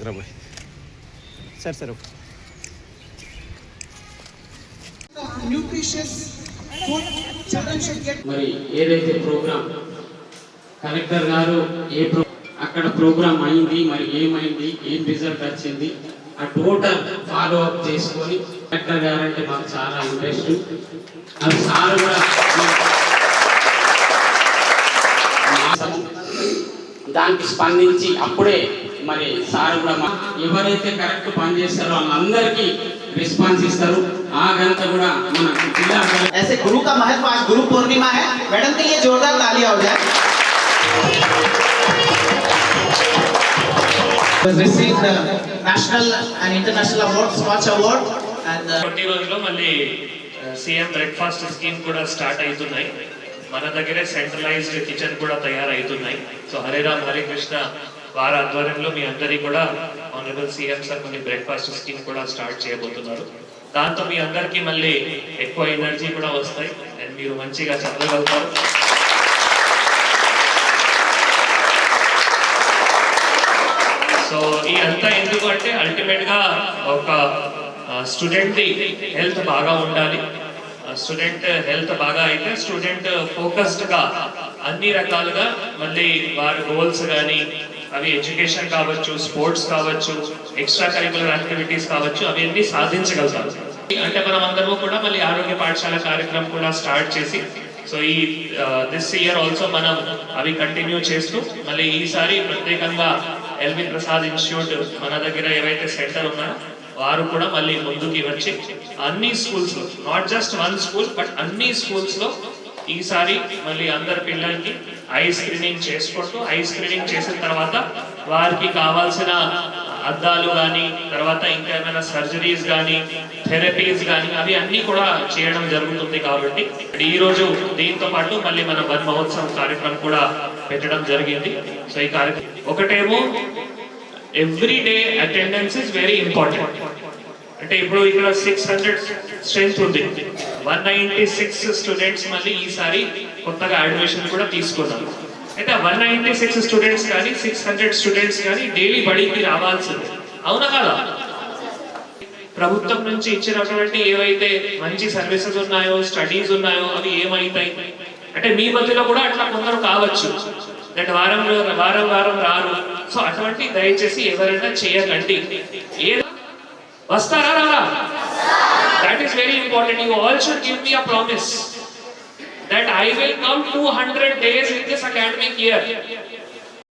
రా బాయ్. సరే సరే మరి ఏదైతే ప్రోగ్రామ్ కలెక్టర్ గారు అక్కడ ప్రోగ్రామ్ అయింది, మరి ఏమైంది, ఏం రిజల్ట్ వచ్చింది, ఆ టోటల్ ఫాలో అప్ చేసుకొని కలెక్టర్ గారు అంటే మాకు చాలా ఇంట్రెస్ట్. అది సార్ కూడా దానికి స్పందించి అప్పుడే మరి సార్ కూడా ఎవరైతే కరెక్ట్ పని చేస్తారో వాళ్ళందరికీ रिस्पांस इस्तारू आ गंत కూడా మన జిల్లా ऐसे गुरु का महत्व आज गुरु पूर्णिमा है। मैडम के लिए जोरदार तालियां हो जाए। received national and international awards, Swatch award and కొన్ని రోజుల్లో మళ్ళీ సీఎం బ్రేక్ఫాస్ట్ స్కీమ్ కూడా స్టార్ట్ అవుతున్నాయి. మన దగ్గరే సెంట్రలైజ్డ్ కిచెన్ కూడా తయారైతున్నాయి. సో హరిరామ్ హరికృష్ణ వారి ఆధ్వర్యంలో మీ అందరికీ కూడా ఆనరబుల్ సీఎం సార్ కొన్ని బ్రేక్ఫాస్ట్ స్కీమ్ కూడా స్టార్ట్ చేయబోతున్నారు. దాంతో మీ అందరికీ మళ్ళీ ఎక్కువ ఎనర్జీ కూడా వస్తాయి అండ్ మీరు మంచిగా చదవగలుగుతారు. సో ఈ అంతా ఎందుకు అంటే అల్టిమేట్ గా ఒక స్టూడెంట్ హెల్త్ బాగా ఉండాలి. స్టూడెంట్ హెల్త్ బాగా అయితే స్టూడెంట్ ఫోకస్డ్ గా అన్ని రకాలుగా మళ్ళీ వారి గోల్స్ కానీ అవి ఎడ్యుకేషన్ కావచ్చు, స్పోర్ట్స్ కావచ్చు, ఎక్స్ట్రా కరికులర్ యాక్టివిటీస్ కావచ్చు, అవన్నీ సాధించగలుగుతారు. అంటే మనం అందరూ కూడా మళ్ళీ ఆరోగ్య పాఠశాల కార్యక్రమం కూడా స్టార్ట్ చేసి సో ఈ దిస్ ఇయర్ ఆల్సో మనం అవి కంటిన్యూ చేస్తూ మళ్ళీ ఈసారి ప్రత్యేకంగా ఎల్వి ప్రసాద్ ఇన్స్టిట్యూట్ మన దగ్గర ఏవైతే సెంటర్ ఉన్నాయో వారు కూడా మళ్ళీ ముందుకి వచ్చి అన్ని స్కూల్స్ లో, not just one school but అన్ని స్కూల్స్ లో ఈసారి మళ్ళీ అందరి పిల్లలకి ఐ స్క్రీనింగ్ చేసుకుంటూ, ఐ స్క్రీనింగ్ చేసిన తర్వాత వారికి కావాల్సిన అద్దాలు కానీ తర్వాత ఇంకా ఏమైనా సర్జరీస్ కానీ థెరపీస్ కానీ అవి అన్ని కూడా చేయడం జరుగుతుంది. కాబట్టి ఈ రోజు దీంతో పాటు మళ్ళీ మన వన్ మహోత్సవం కార్యక్రమం కూడా పెట్టడం జరిగింది. సో ఈ కార్యక్రమం ఒకటేమో every day attendance is very important. అంటే ఇప్పుడు ఇక్కడ 600 స్ట్రెంత్ ఉంది, 196 స్టూడెంట్స్ మళ్ళీ ఈసారి కొత్తగా అడ్మిషన్ కూడా తీసుకున్నాం. అయితే 196 స్టూడెంట్స్ కానీ 600 స్టూడెంట్స్ కానీ డైలీ బడికి రావాల్సింది, అవునా కదా? ప్రభుత్వం నుంచి ఇచ్చినటువంటి ఏవైతే మంచి సర్వీసెస్ ఉన్నాయో, స్టడీస్ ఉన్నాయో అవి ఏమైతాయి అంటే మీ మధ్యలో కూడా అట్లా కొందరు కావచ్చు దట్ వారం వారం రారు. సో అటువంటి దయచేసి ఎవరైనా చేయకండి. వస్తారా రారా? That is very important. You all should give me a promise that I will come 200 days in this academic year.